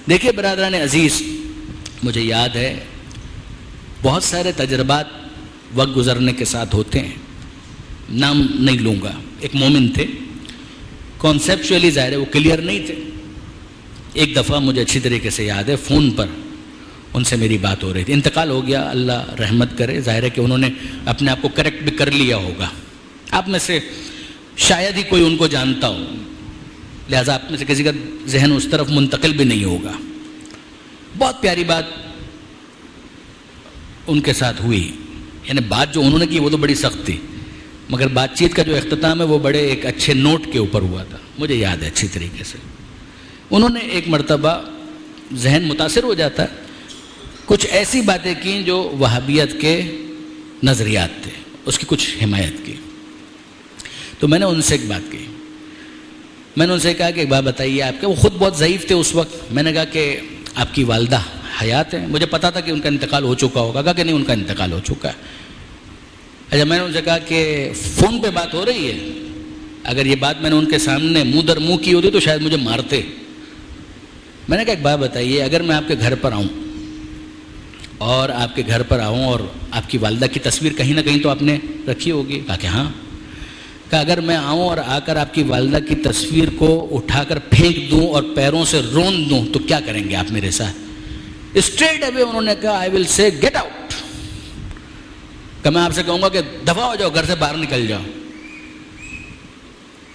دیکھیے برادران عزیز، مجھے یاد ہے بہت سارے تجربات وقت گزرنے کے ساتھ ہوتے ہیں، نام نہیں لوں گا، ایک مومن تھے، کانسیپچولی ظاہر ہے وہ کلیئر نہیں تھے. ایک دفعہ مجھے اچھی طریقے سے یاد ہے فون پر ان سے میری بات ہو رہی تھی، انتقال ہو گیا، اللہ رحمت کرے، ظاہر ہے کہ انہوں نے اپنے آپ کو کریکٹ بھی کر لیا ہوگا، آپ میں سے شاید ہی کوئی ان کو جانتا ہو، لہٰذا آپ میں سے کسی کا ذہن اس طرف منتقل بھی نہیں ہوگا. بہت پیاری بات ان کے ساتھ ہوئی، یعنی بات جو انہوں نے کی وہ تو بڑی سخت تھی، مگر بات چیت کا جو اختتام ہے وہ بڑے ایک اچھے نوٹ کے اوپر ہوا تھا، مجھے یاد ہے اچھی طریقے سے. انہوں نے ایک مرتبہ، ذہن متاثر ہو جاتا ہے، کچھ ایسی باتیں کی جو وہابیت کے نظریات تھے، اس کی کچھ حمایت کی. تو میں نے ان سے ایک بات کی، میں نے ان سے کہا کہ ایک بات بتائیے آپ کے، وہ خود بہت ضعیف تھے اس وقت. میں نے کہا کہ آپ کی والدہ حیات ہیں؟ مجھے پتا تھا کہ ان کا انتقال ہو چکا ہوگا. کہا کہ نہیں، ان کا انتقال ہو چکا ہے. اچھا، میں نے ان سے کہا کہ فون پہ بات ہو رہی ہے، اگر یہ بات میں نے ان کے سامنے منہ در منہ کی ہوتی تو شاید مجھے مارتے. میں نے کہا ایک بات بتائیے، اگر میں آپ کے گھر پر آؤں اور آپ کے گھر پر آؤں اور آپ کی والدہ کی تصویر کہیں نہ کہیں تو آپ نے رکھی ہوگی؟ کہا کہ ہاں. کہ اگر میں آؤں اور آ کر آپ کی والدہ کی تصویر کو اٹھا کر پھینک دوں اور پیروں سے رون دوں تو کیا کریں گے آپ میرے ساتھ؟ اسٹریٹ اوے انہوں نے کہا آئی ول سے گیٹ آؤٹ، کہ میں آپ سے کہوں گا کہ دفع ہو جاؤ، گھر سے باہر نکل جاؤ.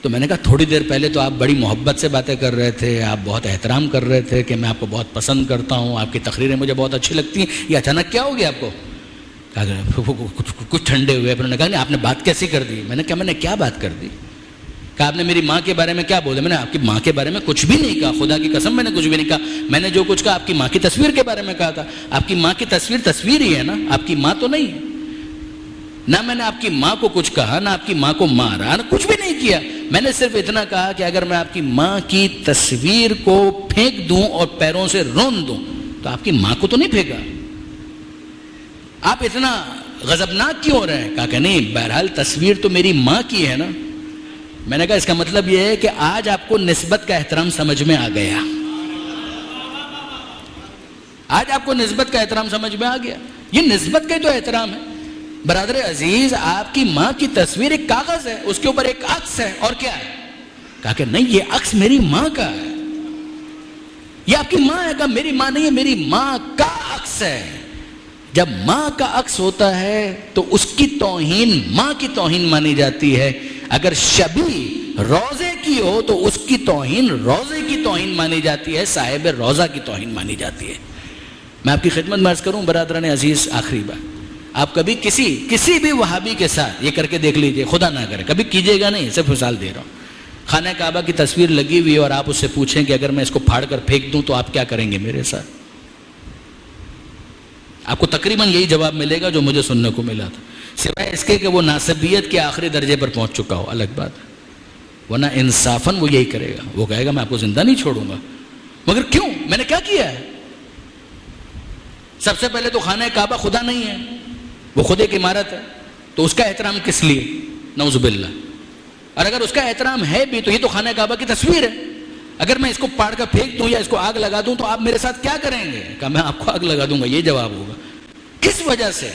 تو میں نے کہا تھوڑی دیر پہلے تو آپ بڑی محبت سے باتیں کر رہے تھے، آپ بہت احترام کر رہے تھے کہ میں آپ کو بہت پسند کرتا ہوں، آپ کی تقریریں مجھے بہت اچھی لگتی ہیں، یہ اچانک کیا ہو گیا آپ کو؟ کچھ ٹھنڈے ہوئے. انہوں نے کہا نہیں آپ نے بات کیسی کر دی؟ میں نے کہا میں نے کیا بات کر دی؟ کہ آپ نے میری ماں کے بارے میں کیا بولا؟ میں نے آپ کی ماں کے بارے میں کچھ بھی نہیں کہا، خدا کی قسم میں نے کچھ بھی نہیں کہا. میں نے جو کچھ کہا آپ کی ماں کی تصویر کے بارے میں کہا تھا. آپ کی ماں کی تصویر ہی ہے نا، آپ کی ماں تو نہیں ہے. نہ میں نے آپ کی ماں کو کچھ کہا، نہ آپ کی ماں کو مارا، نہ کچھ بھی نہیں کیا. میں نے صرف اتنا کہا کہ اگر میں آپ کی ماں کی تصویر کو پھینک دوں اور پیروں سے رون دوں تو آپ کی ماں کو تو نہیں پھینکا. آپ اتنا غضبناک کیوں ہو رہے ہیں؟ کہا کہ نہیں، بہرحال تصویر تو میری ماں کی ہے نا. میں نے کہا اس کا مطلب یہ ہے کہ آج آپ کو نسبت کا احترام سمجھ میں آ گیا. آج آپ کو نسبت کا احترام سمجھ میں آ گیا. یہ نسبت کا ہی تو احترام ہے. برادر عزیز، آپ کی ماں کی تصویر ایک کاغذ ہے، اس کے اوپر ایک عکس ہے، اور کیا ہے؟ کہا کہ نہیں، یہ عکس میری ماں کا ہے. یہ آپ کی ماں ہے؟ کہا میری ماں نہیں ہے، میری ماں کا عکس ہے. جب ماں کا عکس ہوتا ہے تو اس کی توہین ماں کی توہین مانی جاتی ہے. اگر شبیہ روزے کی ہو تو اس کی توہین روزے کی توہین مانی جاتی ہے، صاحب روزہ کی توہین مانی جاتی ہے. میں آپ کی خدمت میں عرض کروں برادران عزیز، آخری بات، آپ کبھی کسی بھی وہابی کے ساتھ یہ کر کے دیکھ لیجئے، خدا نہ کرے کبھی کیجئے گا نہیں، صرف مثال دے رہا ہوں. خانہ کعبہ کی تصویر لگی ہوئی ہے اور آپ اس سے پوچھیں کہ اگر میں اس کو پھاڑ کر پھینک دوں تو آپ کیا کریں گے میرے ساتھ؟ آپ کو تقریباً یہی جواب ملے گا جو مجھے سننے کو ملا تھا، سوائے اس کے کہ وہ ناسبیت کے آخری درجے پر پہنچ چکا ہو، الگ بات ہے. ورنہ انصافاً وہ یہی کرے گا، وہ کہے گا میں آپ کو زندہ نہیں چھوڑوں گا. مگر کیوں؟ میں نے کیا کیا ہے؟ سب سے پہلے تو خانہ کعبہ خدا نہیں ہے، وہ خود ایک عمارت ہے، تو اس کا احترام کس لیے؟ نعوذ باللہ. اور اگر اس کا احترام ہے بھی تو یہ تو خانہ کعبہ کی تصویر ہے. اگر میں اس کو پاڑ کر پھینک دوں یا اس کو آگ لگا دوں تو آپ میرے ساتھ کیا کریں گے؟ کہ میں آپ کو آگ لگا دوں گا، یہ جواب ہوگا. کس وجہ سے؟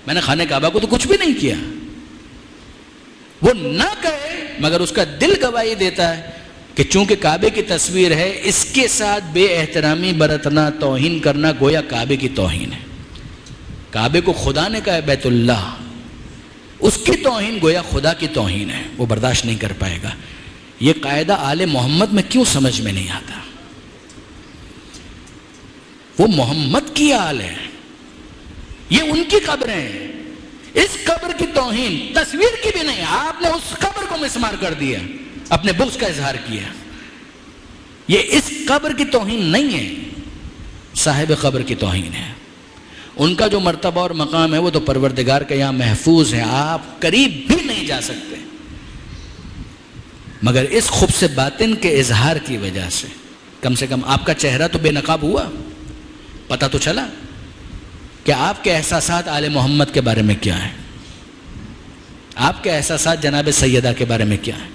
میں نے خانہ کعبہ کو تو کچھ بھی نہیں کیا. وہ نہ کہے مگر اس کا دل گواہی دیتا ہے کہ چونکہ کعبے کی تصویر ہے، اس کے ساتھ بے احترامی برتنا، توہین کرنا گویا کعبے کی توہین ہے. کعبے کو خدا نے کہا ہے بیت اللہ، اس کی توہین گویا خدا کی توہین ہے، وہ برداشت نہیں کر پائے گا. یہ قاعدہ آل محمد میں کیوں سمجھ میں نہیں آتا؟ وہ محمد کی آل ہے، یہ ان کی قبریں ہیں. اس قبر کی توہین تصویر کی بھی نہیں، آپ نے اس قبر کو مسمار کر دیا، اپنے بغض کا اظہار کیا. یہ اس قبر کی توہین نہیں ہے، صاحب قبر کی توہین ہے. ان کا جو مرتبہ اور مقام ہے وہ تو پروردگار کے یہاں محفوظ ہے، آپ قریب بھی نہیں جا سکتے. مگر اس خبث باطن کے اظہار کی وجہ سے کم آپ کا چہرہ تو بے نقاب ہوا، پتہ تو چلا کہ آپ کے احساسات آل محمد کے بارے میں کیا ہیں، آپ کے احساسات جناب سیدہ کے بارے میں کیا ہیں.